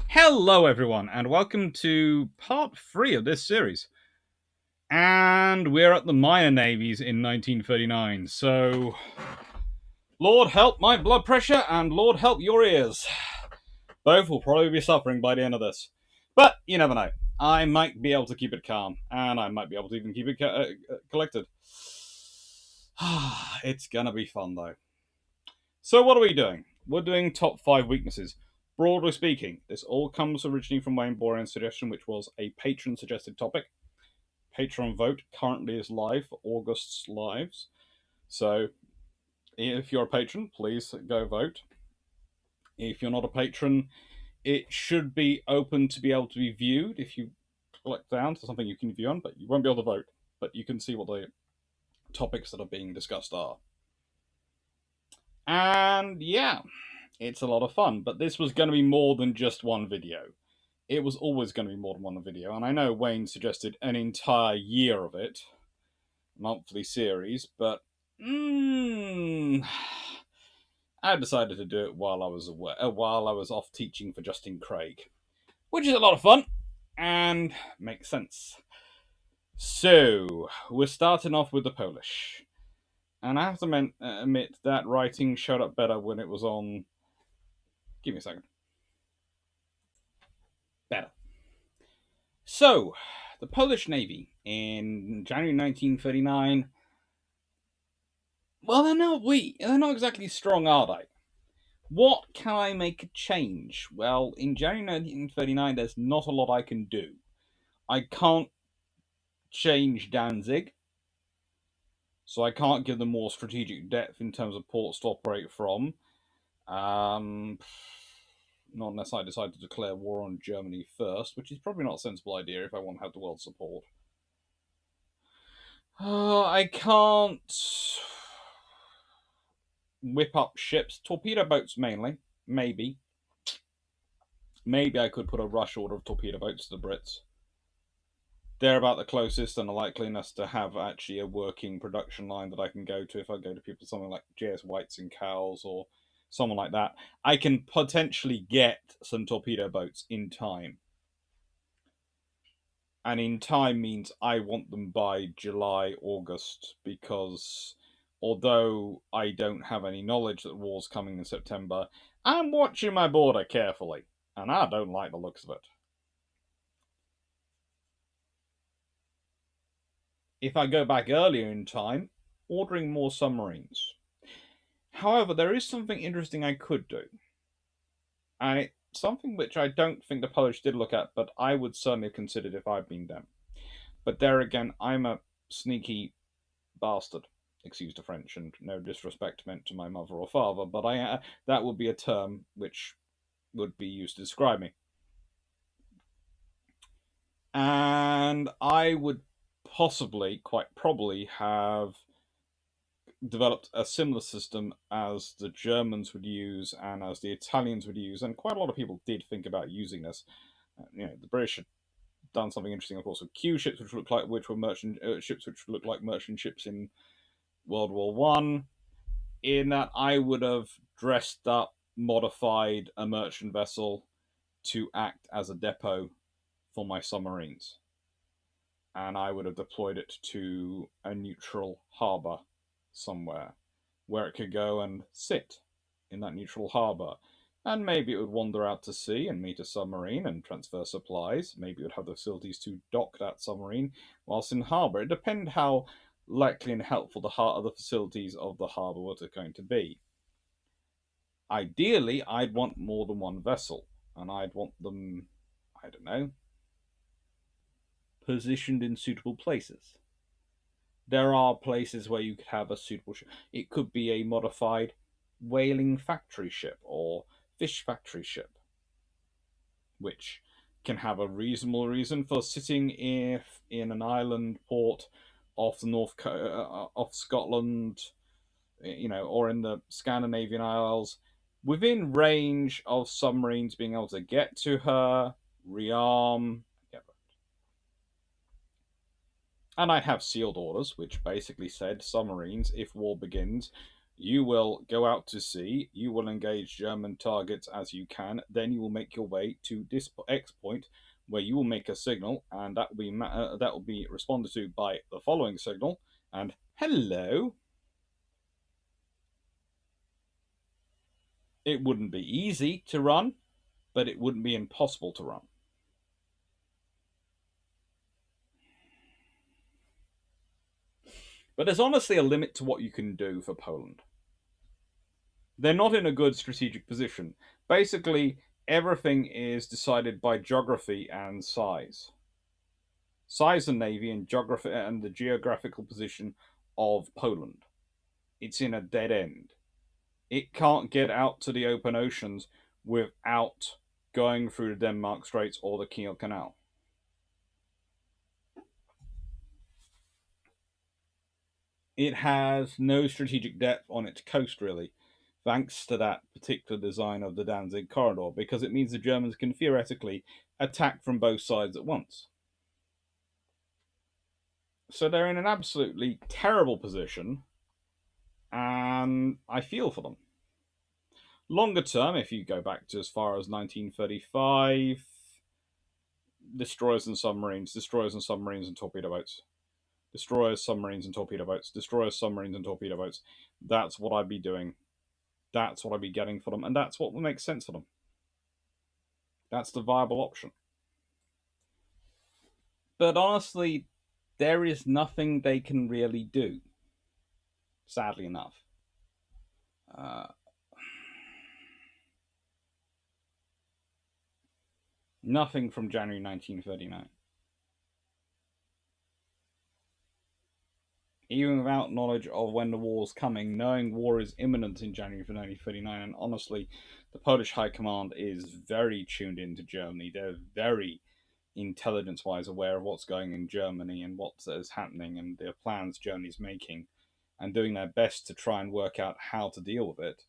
Hello, everyone, and welcome to part 3 of this series. And we're at the minor navies in 1939. So, Lord help my blood pressure, and Lord help your ears. Both will probably be suffering by the end of this. But you never know. I might be able to keep it calm, and I might be able to even keep it collected. It's gonna be fun, though. So, what are we doing? We're doing top 5 weaknesses. Broadly speaking, this all comes originally from Wayne Borean's suggestion, which was a patron suggested topic. Patreon vote currently is live for August's lives. So, if you're a patron, please go vote. If you're not a patron, it should be open to be able to be viewed if you click down to something you can view on, but you won't be able to vote. But you can see what the topics that are being discussed are. And yeah, it's a lot of fun, but this was going to be more than just one video. It was always going to be more than one video, and I know Wayne suggested an entire year of it, monthly series, but I decided to do it while I was away, while I was off teaching for Justin Craig, which is a lot of fun and makes sense. So we're starting off with the Polish, and I have to admit that writing showed up better when it was on. Give me a second. Better. So, the Polish Navy in January 1939. Well, they're not weak. They're not exactly strong, are they? What can I make a change? Well, in January 1939, there's not a lot I can do. I can't change Danzig, so I can't give them more strategic depth in terms of ports to operate from. Not unless I decide to declare war on Germany first, which is probably not a sensible idea if I want to have the world's support. I can't whip up ships, torpedo boats mainly. Maybe I could put a rush order of torpedo boats to the Brits. They're about the closest and the likeliness to have actually a working production line that I can go to if I go to people, something like J.S. White's and Cowles or someone like that. I can potentially get some torpedo boats in time. And in time means I want them by July, August, because although I don't have any knowledge that the war's coming in September, I'm watching my border carefully, and I don't like the looks of it. If I go back earlier in time, ordering more submarines. However, there is something interesting I could do. And it's something which I don't think the Polish did look at, but I would certainly have considered if I'd been them. But there again, I'm a sneaky bastard. Excuse the French, and no disrespect meant to my mother or father, but that would be a term which would be used to describe me. And I would possibly, quite probably, have developed a similar system as the Germans would use and as the Italians would use, and quite a lot of people did think about using this. The British had done something interesting, of course, with Q ships, which were merchant ships, which looked like merchant ships in World War One. In that, I would have dressed up, modified a merchant vessel to act as a depot for my submarines, and I would have deployed it to a neutral harbour somewhere where it could go and sit in that neutral harbour. And maybe it would wander out to sea and meet a submarine and transfer supplies. Maybe it would have the facilities to dock that submarine whilst in harbour. It depends how likely and helpful the facilities of the harbour were going to be. Ideally, I'd want more than one vessel, and I'd want them, I don't know, positioned in suitable places. There are places where you could have a suitable ship. It could be a modified whaling factory ship or fish factory ship, which can have a reasonable reason for sitting in an island port off the off Scotland, or in the Scandinavian Isles, within range of submarines being able to get to her, rearm. And I'd have sealed orders, which basically said submarines, if war begins, You will go out to sea, you will engage German targets as you can, then you will make your way to this X point where you will make a signal, and that will be responded to by the following signal, and hello. It wouldn't be easy to run, but it wouldn't be impossible to run. But there's honestly a limit to what you can do for Poland. They're not in a good strategic position. Basically, everything is decided by geography and size. Size of navy and geography and the geographical position of Poland. It's in a dead end. It can't get out to the open oceans without going through the Denmark Straits or the Kiel Canal. It has no strategic depth on its coast, really, thanks to that particular design of the Danzig corridor, because it means the Germans can theoretically attack from both sides at once. So they're in an absolutely terrible position, and I feel for them. Longer term, if you go back to as far as 1935, destroyers and submarines, destroyers and submarines and torpedo boats, destroyers, submarines and torpedo boats, destroyers, submarines and torpedo boats. That's what I'd be doing. That's what I'd be getting for them, and that's what would make sense for them. That's the viable option. But honestly, there is nothing they can really do, sadly enough. Uh, Nothing from January 1939. Even without knowledge of when the war's coming, knowing war is imminent in January 1939, and honestly, the Polish High Command is very tuned into Germany. They're very intelligence wise aware of what's going in Germany and what is happening and the plans Germany's making, and doing their best to try and work out how to deal with it.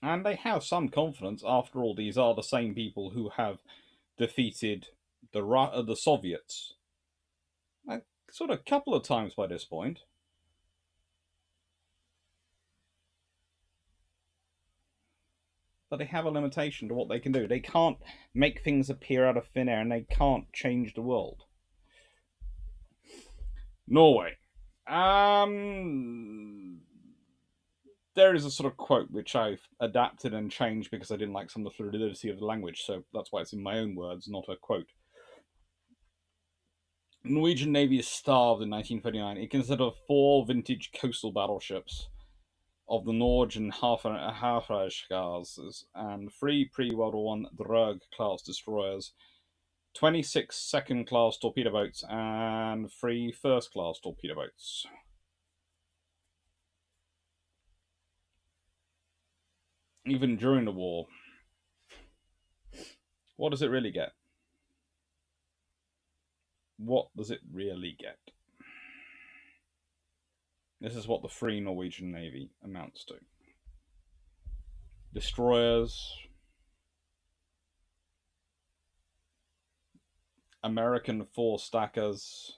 And they have some confidence. After all, these are the same people who have defeated the Soviets a sort of couple of times by this point. But they have a limitation to what they can do. They can't make things appear out of thin air, and they can't change the world. Norway. There is a sort of quote which I've adapted and changed because I didn't like some of the fluidity of the language, so that's why it's in my own words, not a quote. The Norwegian Navy is starved in 1939. It consisted of 4 vintage coastal battleships of the Norwegian Havreiskars and 3 pre-World War I Drug class destroyers, 26 second class torpedo boats, and 3 first class torpedo boats. Even during the war, what does it really get? What does it really get? This is what the Free Norwegian Navy amounts to. Destroyers, American four stackers,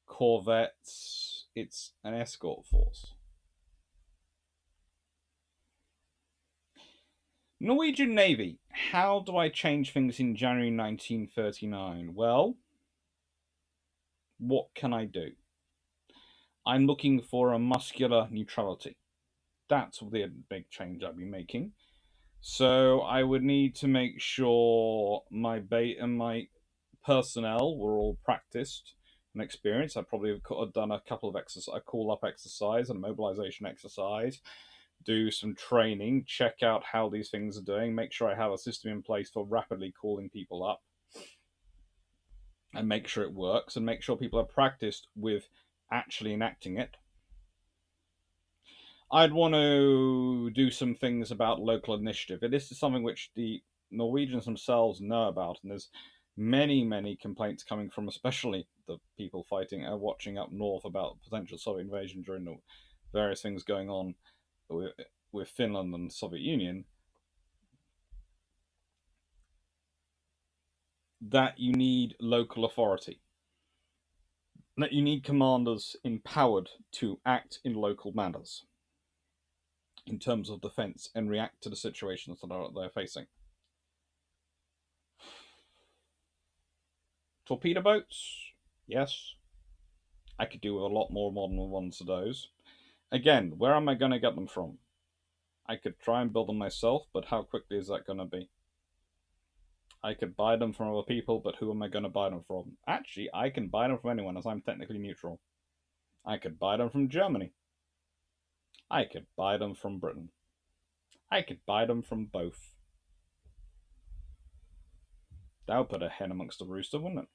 corvettes. It's an escort force. Norwegian Navy. How do I change things in January 1939? Well, what can I do? I'm looking for a muscular neutrality. That's the big change I'll be making. So I would need to make sure my bait and my personnel were all practiced and experienced. I probably could have done a couple of a call up exercise and mobilization exercise, do some training, check out how these things are doing, make sure I have a system in place for rapidly calling people up, and make sure it works, and make sure people are practiced with actually enacting it. I'd want to do some things about local initiative. This is something which the Norwegians themselves know about, and there's many complaints coming from especially the people fighting watching up north about potential Soviet invasion during the various things going on with Finland and the Soviet Union, that you need local authority. that you need commanders empowered to act in local matters in terms of defense and react to the situations that they're facing. Torpedo boats, yes. I could do with a lot more modern ones of those. Again, where am I going to get them from? I could try and build them myself, but how quickly is that going to be? I could buy them from other people, but who am I going to buy them from? Actually, I can buy them from anyone as I'm technically neutral. I could buy them from Germany. I could buy them from Britain. I could buy them from both. That would put a hen amongst a rooster, wouldn't it?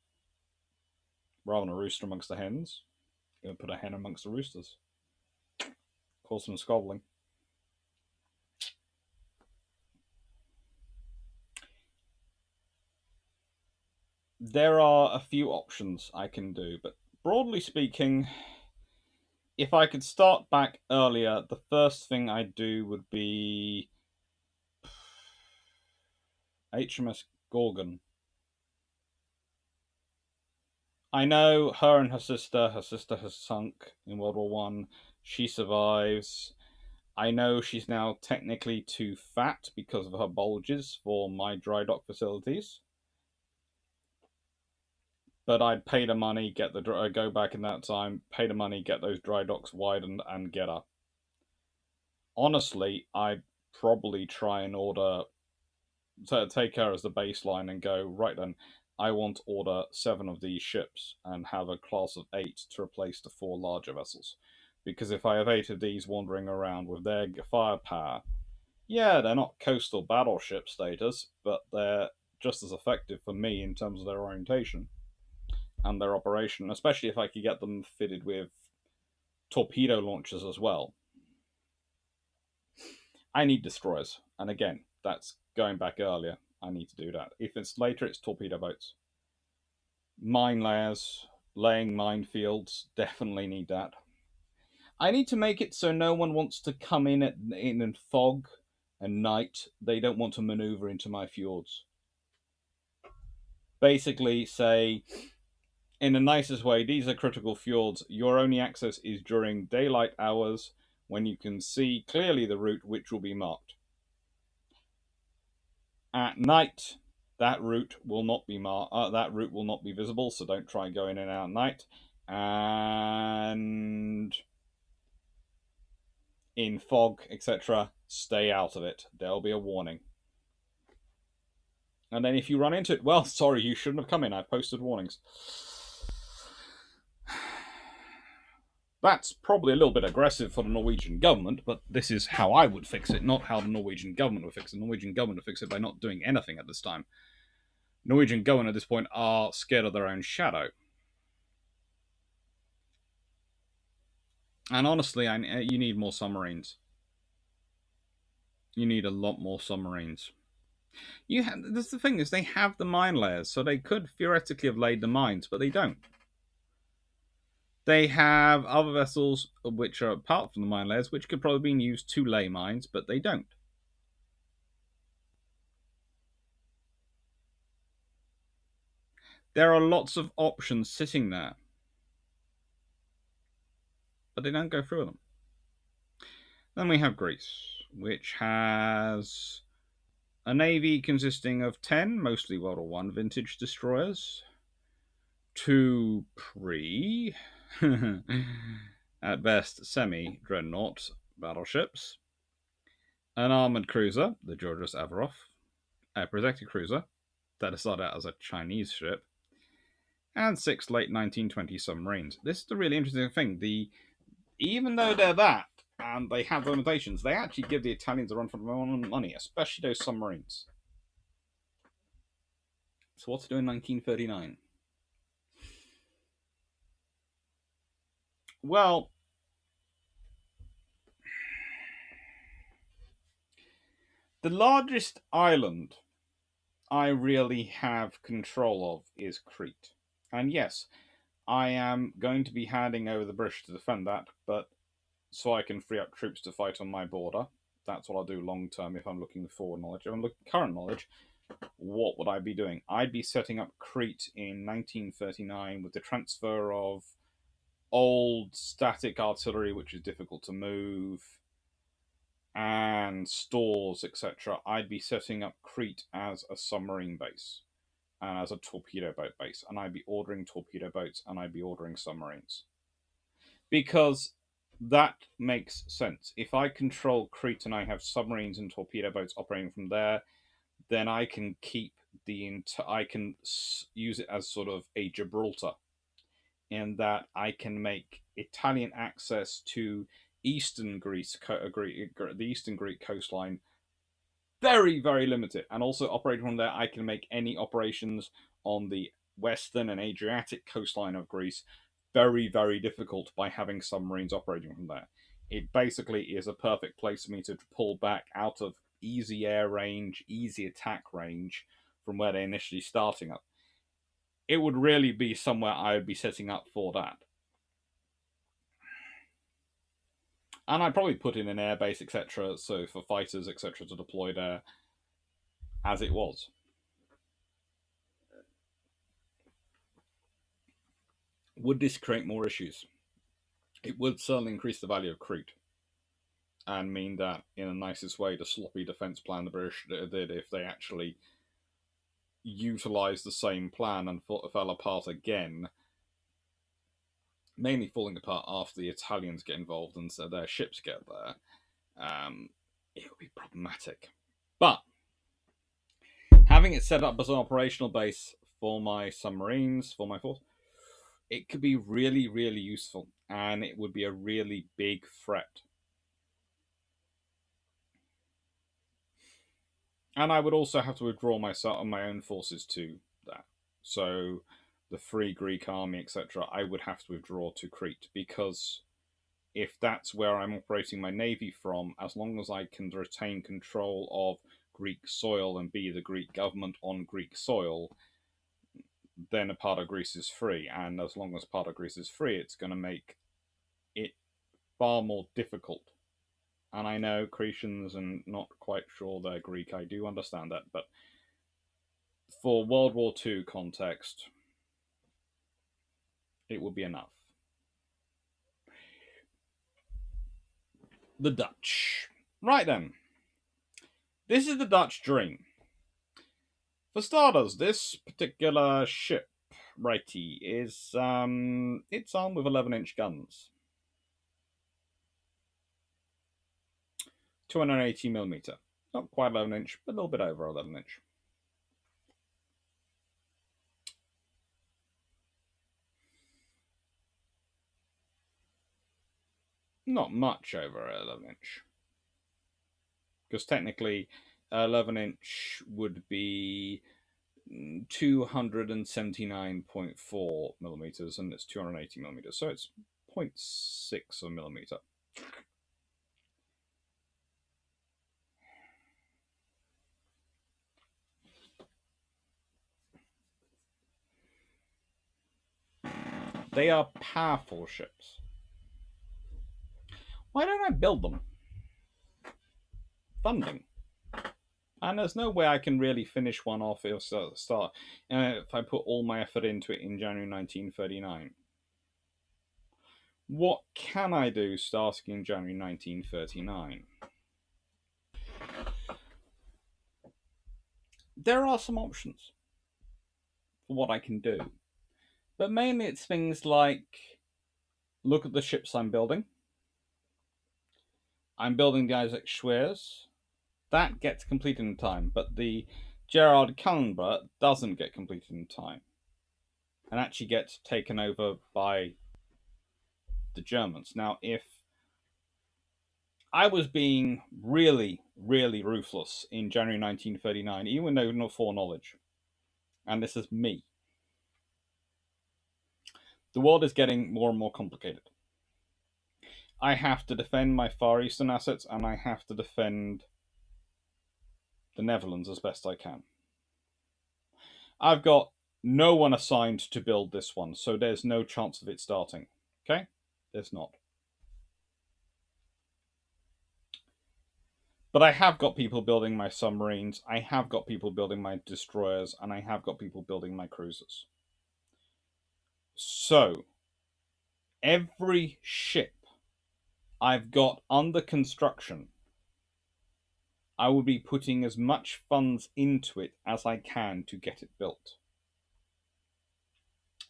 Rather than a rooster amongst the hens, it would put a hen amongst the roosters. Cause some squabbling. There are a few options I can do, but broadly speaking, if I could start back earlier, the first thing I'd do would be HMS Gorgon. I know her and her sister has sunk in World War One. She survives. I know she's now technically too fat because of her bulges for my dry dock facilities. But I'd pay the money, get the go back in that time, pay the money, get those dry docks widened, and get her. Honestly, I'd probably try and order to take her as the baseline and go right then. I want to order 7 of these ships and have a class of 8 to replace the 4 larger vessels. Because if I have 8 of these wandering around with their firepower, yeah, they're not coastal battleship status, but they're just as effective for me in terms of their orientation and their operation, especially if I could get them fitted with torpedo launchers as well. I need destroyers, and again, that's going back earlier. I need to do that. If it's later, it's torpedo boats. Mine layers, laying minefields, definitely need that. I need to make it so no one wants to come in fog and night. They don't want to maneuver into my fjords. Basically, say in the nicest way, these are critical fjords. Your only access is during daylight hours when you can see clearly the route which will be marked. At night, that route will not be that route will not be visible, so don't try going in and out at night. And in fog, etc., stay out of it. There'll be a warning. And then if you run into it, well, sorry, you shouldn't have come in. I've posted warnings. That's probably a little bit aggressive for the Norwegian government, but this is how I would fix it, not how the Norwegian government would fix it. The Norwegian government would fix it by not doing anything at this time. Norwegian government at this point are scared of their own shadow. And honestly, you need more submarines. You need a lot more submarines. That's the thing is they have the mine layers, so they could theoretically have laid the mines, but they don't. They have other vessels which are apart from the mine layers, which could probably be used to lay mines, but they don't. There are lots of options sitting there, but they don't go through them. Then we have Greece, which has a navy consisting of 10, mostly World War I vintage destroyers, 2 pre, at best semi-dreadnought battleships, an armoured cruiser, the Georgios Averof, a protected cruiser that started out as a Chinese ship, and 6 late 1920s submarines. This is the really interesting thing. Even though they're that, and they have limitations, they actually give the Italians a run for their own money, especially those submarines. So what to do in 1939? Well, the largest island I really have control of is Crete. And yes, I am going to be handing over the British to defend that, but so I can free up troops to fight on my border. That's what I'll do long term if I'm looking forward knowledge. If I'm looking current knowledge, what would I be doing? I'd be setting up Crete in 1939 with the transfer of old static artillery, which is difficult to move, and stores, etc., I'd be setting up Crete as a submarine base and as a torpedo boat base, and I'd be ordering torpedo boats and I'd be ordering submarines. Because that makes sense. If I control Crete and I have submarines and torpedo boats operating from there, then I can keep I can use it as sort of a Gibraltar, in that I can make Italian access to eastern the eastern Greek coastline very, very limited. And also operating from there, I can make any operations on the western and Adriatic coastline of Greece very, very difficult by having submarines operating from there. It basically is a perfect place for me to pull back out of easy air range, easy attack range from where they're initially starting up. It would really be somewhere I would be setting up for that. And I'd probably put in an airbase, etc., so for fighters, etc., to deploy there as it was. Would this create more issues? It would certainly increase the value of Crete and mean that, in the nicest way, the sloppy defence plan the British did, if they actually utilised the same plan and fell apart again, mainly falling apart after the Italians get involved and so their ships get there, it would be problematic. But having it set up as an operational base for my submarines, for my force, it could be really, really useful, and it would be a really big threat. And I would also have to withdraw myself and my own forces to that. So the Free Greek Army, etc., I would have to withdraw to Crete, because if that's where I'm operating my navy from, as long as I can retain control of Greek soil and be the Greek government on Greek soil, then a part of Greece is free. And as long as part of Greece is free, it's going to make it far more difficult. And I know Cretians and not quite sure they're Greek. I do understand that, but for World War II context, it would be enough. The Dutch. Right then. This is the Dutch dream. For starters, this particular ship, righty, is it's armed with 11-inch guns. 280mm. Not quite 11-inch, but a little bit over 11-inch. Not much over 11-inch. Because technically, 11-inch would be 279.4 millimeters, and it's 280 millimeters, so it's 0.6 of a millimeter. They are powerful ships. Why don't I build them? Funding. And there's no way I can really finish one off if I put all my effort into it in January 1939. What can I do starting in January 1939? There are some options for what I can do. But mainly it's things like, look at the ships I'm building. I'm building the Isaac Schwers. That gets completed in time, but the Gerard Cullenborough doesn't get completed in time, and actually gets taken over by the Germans. Now, if I was being really, really ruthless in January 1939, even though no foreknowledge, and this is me, the world is getting more and more complicated. I have to defend my Far Eastern assets, and I have to defend the Netherlands as best I can. I've got no one assigned to build this one, so there's no chance of it starting. Okay? There's not. But I have got people building my submarines, I have got people building my destroyers, and I have got people building my cruisers. So, every ship I've got under construction, I will be putting as much funds into it as I can to get it built.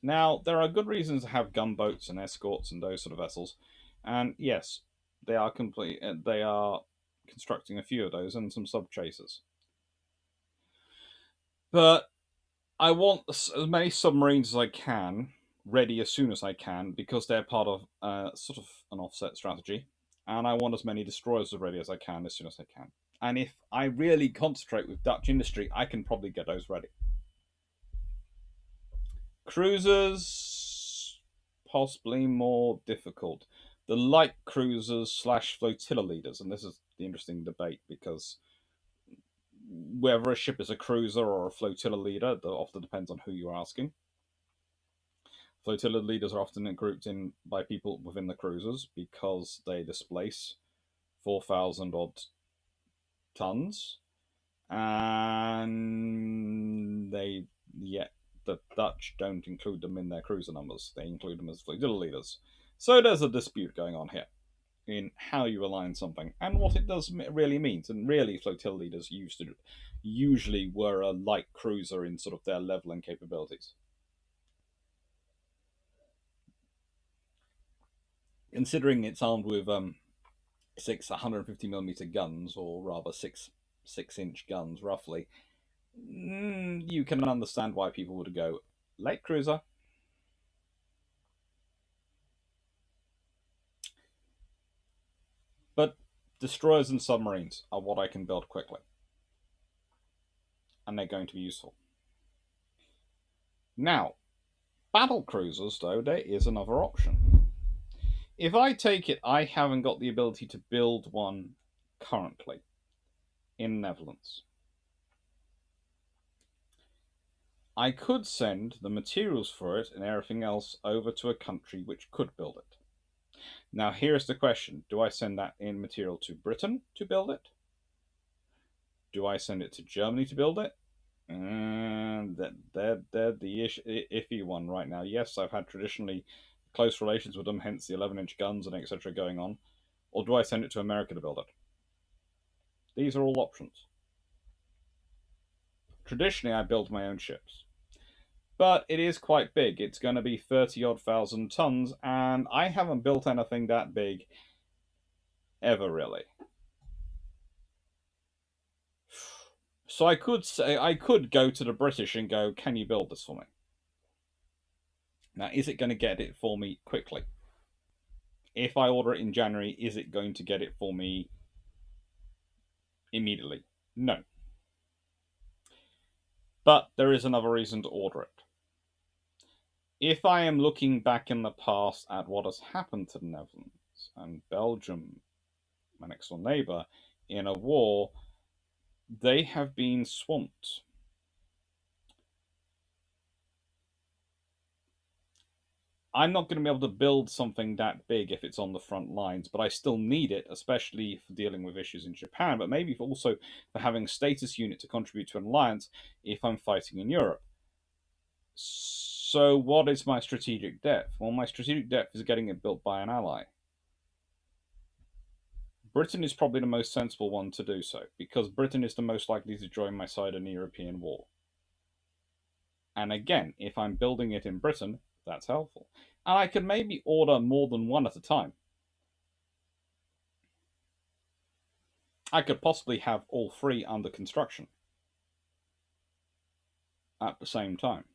Now, there are good reasons to have gunboats and escorts and those sort of vessels, and yes, they are complete. They are constructing a few of those and some sub chasers. But I want as many submarines as I can ready as soon as I can because they're part of sort of an offset strategy, and I want as many destroyers as ready as I can as soon as I can. And if I really concentrate with Dutch industry, I can probably get those ready. Cruisers, possibly more difficult. The light cruisers slash flotilla leaders, and this is the interesting debate because whether a ship is a cruiser or a flotilla leader, that often depends on who you're asking. Flotilla leaders are often grouped in by people within the cruisers because they displace 4,000 odd tons, and the Dutch don't include them in their cruiser numbers. They include them as flotilla leaders. So there's a dispute going on here in how you align something and what it does really means. And really, flotilla leaders usually were a light cruiser in sort of their level and capabilities. Considering it's armed with six 150mm guns, or rather six-inch guns, roughly, you can understand why people would go light cruiser. But destroyers and submarines are what I can build quickly, and they're going to be useful. Now, battle cruisers, though, there is another option. If I take it, I haven't got the ability to build one currently in Netherlands. I could send the materials for it and everything else over to a country which could build it. Now, here's the question. Do I send that in material to Britain to build it? Do I send it to Germany to build it? And they're the iffy one right now. Yes, I've had traditionally close relations with them, hence the 11-inch guns and etc. going on. Or do I send it to America to build it? These are all options. Traditionally, I build my own ships. But it is quite big. It's going to be 30-odd thousand tons, and I haven't built anything that big ever, really. So I could go to the British and go, can you build this for me? Now, is it going to get it for me quickly? If I order it in January, is it going to get it for me immediately? No. But there is another reason to order it. If I am looking back in the past at what has happened to the Netherlands and Belgium, my next door neighbour, in a war, they have been swamped. I'm not going to be able to build something that big if it's on the front lines, but I still need it, especially for dealing with issues in Japan, but maybe also for having a status unit to contribute to an alliance if I'm fighting in Europe. So what is my strategic depth? Well, my strategic depth is getting it built by an ally. Britain is probably the most sensible one to do so, because Britain is the most likely to join my side in the European war. And again, if I'm building it in Britain, that's helpful. And I could maybe order more than one at a time. I could possibly have all three under construction at the same time.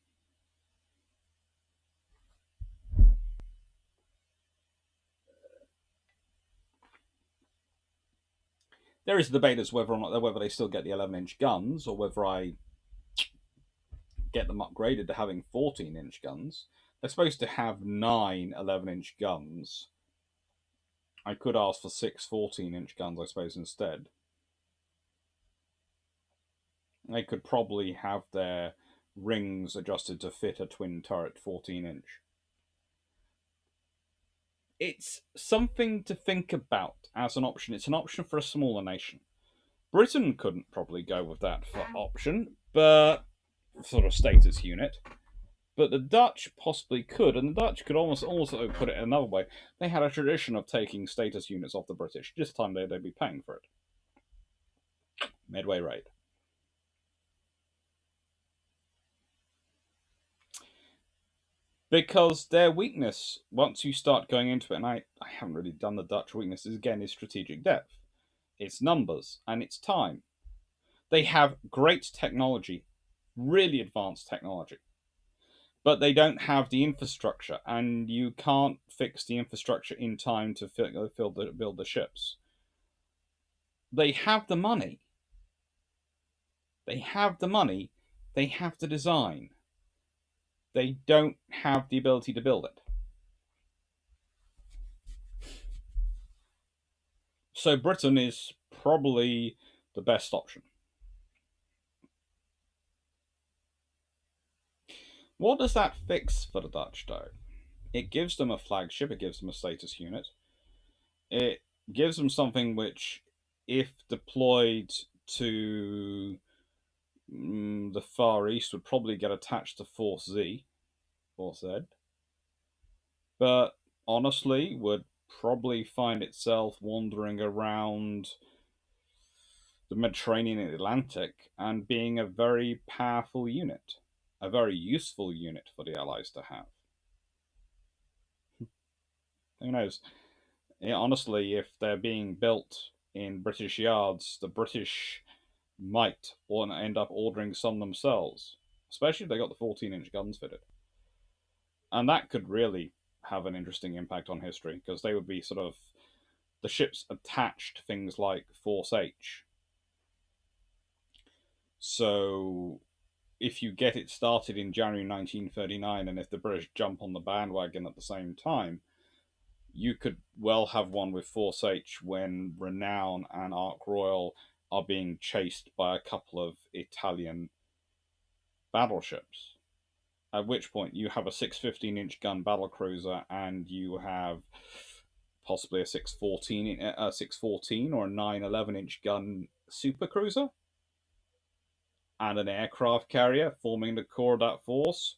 There is a debate as whether or not whether they still get the 11-inch guns or whether I get them upgraded to having 14-inch guns. They're supposed to have 9 11-inch guns. I could ask for 6 14-inch guns, I suppose, instead. They could probably have their rings adjusted to fit a twin turret 14-inch. It's something to think about as an option. It's an option for a smaller nation. Britain couldn't probably go with that for option, but sort of status unit. But the Dutch possibly could, and the Dutch could almost also put it another way. They had a tradition of taking status units off the British. This time they'd be paying for it. Midway raid. Because their weakness, once you start going into it, and I haven't really done the Dutch weaknesses, again, is strategic depth. It's numbers, and it's time. They have great technology, really advanced technology, but they don't have the infrastructure, and you can't fix the infrastructure in time to build the ships. They have the money. They have the money. They have the design. They don't have the ability to build it. So Britain is probably the best option. What does that fix for the Dutch, though? It gives them a flagship, it gives them a status unit, it gives them something which, if deployed to the Far East, would probably get attached to Force Z, Force Z, but honestly would probably find itself wandering around the Mediterranean and Atlantic and being a very powerful unit, a very useful unit for the Allies to have. Who knows? Yeah, honestly, if they're being built in British yards, the British might want to end up ordering some themselves, especially if they got the 14-inch guns fitted. And that could really have an interesting impact on history because they would be sort of the ships attached to things like Force H. So if you get it started in January 1939, and if the British jump on the bandwagon at the same time, you could well have one with Force H when Renown and Ark Royal are being chased by a couple of Italian battleships. At which point you have a 615-inch gun battlecruiser and you have possibly a 614 or a 911-inch gun supercruiser and an aircraft carrier forming the core of that force.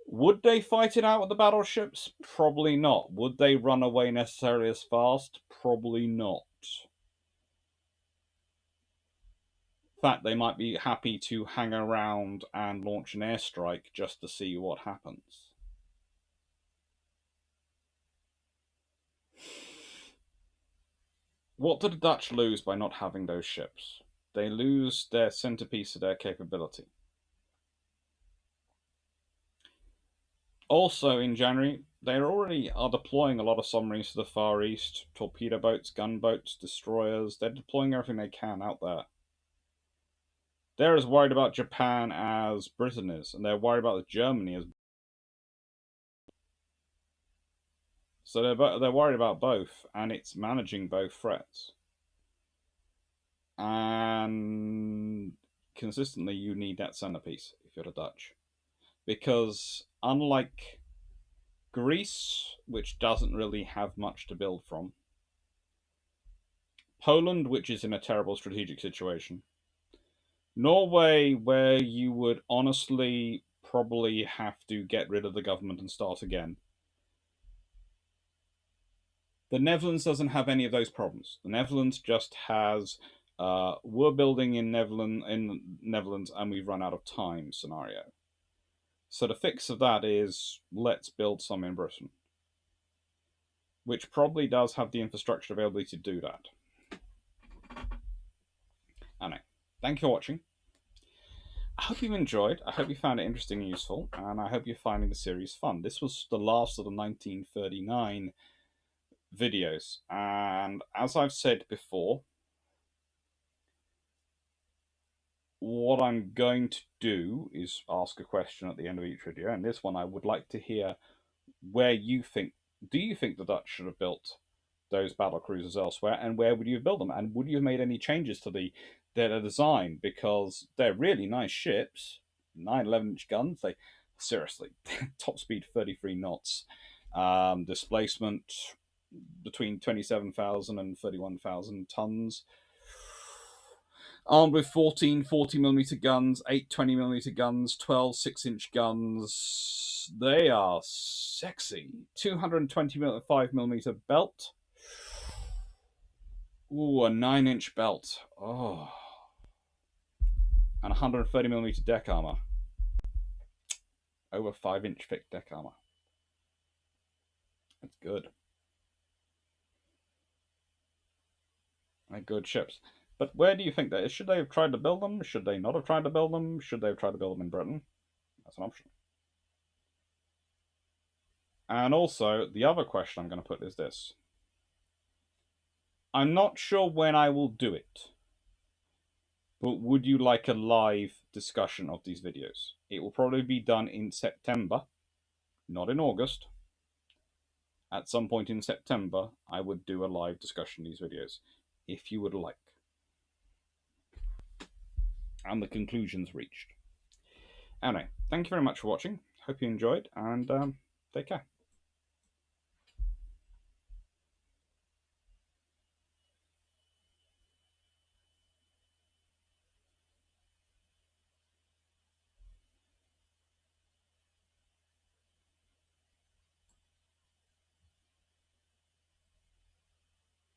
Would they fight it out with the battleships? Probably not. Would they run away necessarily as fast? Probably not. In fact, they might be happy to hang around and launch an airstrike just to see what happens. What do the Dutch lose by not having those ships? They lose their centerpiece of their capability. Also, in January, they already are deploying a lot of submarines to the Far East, torpedo boats, gunboats, destroyers. They're deploying everything they can out there. They're as worried about Japan as Britain is, and they're worried about Germany as. So they're worried about both, and it's managing both threats. And consistently, you need that centerpiece if you're the Dutch, because unlike Greece, which doesn't really have much to build from, Poland, which is in a terrible strategic situation, Norway, where you would honestly probably have to get rid of the government and start again. The Netherlands doesn't have any of those problems. The Netherlands just has we're building in Netherlands and we've run out of time scenario. So the fix of that is let's build some in Britain, which probably does have the infrastructure availability to do that. Anyway, thank you for watching. I hope you've enjoyed. I hope you found it interesting and useful, and I hope you're finding the series fun. This was the last of the 1939 videos, and as I've said before, what I'm going to do is ask a question at the end of each video, and this one I would like to hear where you think, do you think the Dutch should have built those battle cruisers elsewhere, and where would you have built them, and would you have made any changes to their design, because they're really nice ships, 911-inch guns, they seriously, top speed 33 knots, displacement between 27,000 and 31,000 tons. armed with 14 40mm guns, 8 20mm guns, 12 6-inch guns. They are sexy. 225mm belt. Ooh, a 9-inch belt. Oh. And 130mm deck armor. Over 5-inch thick deck armor. That's good. They're good ships. But where do you think that is? Should they have tried to build them? Should they not have tried to build them? Should they have tried to build them in Britain? That's an option. And also, the other question I'm going to put is this. I'm not sure when I will do it, but would you like a live discussion of these videos? It will probably be done in September, not in August. At some point in September, I would do a live discussion of these videos, if you would like. And the conclusions reached. Anyway, thank you very much for watching. Hope you enjoyed, and take care.